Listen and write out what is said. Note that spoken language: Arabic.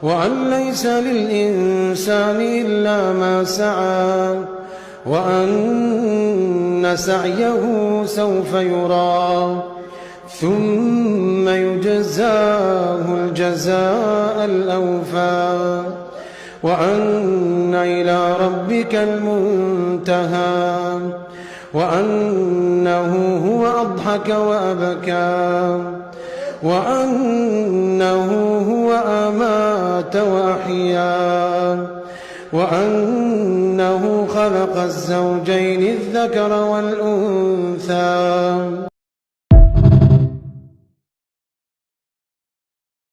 وأن ليس للإنسان إلا ما سعى وأن سعيه سوف يرى ثم يجزاه الجزاء الأوفى وأن إلى ربك المنتهى وأنه هو أضحك وأبكى وأنه هو أمات وأحيا وأنه خلق الزوجين الذكر والأنثى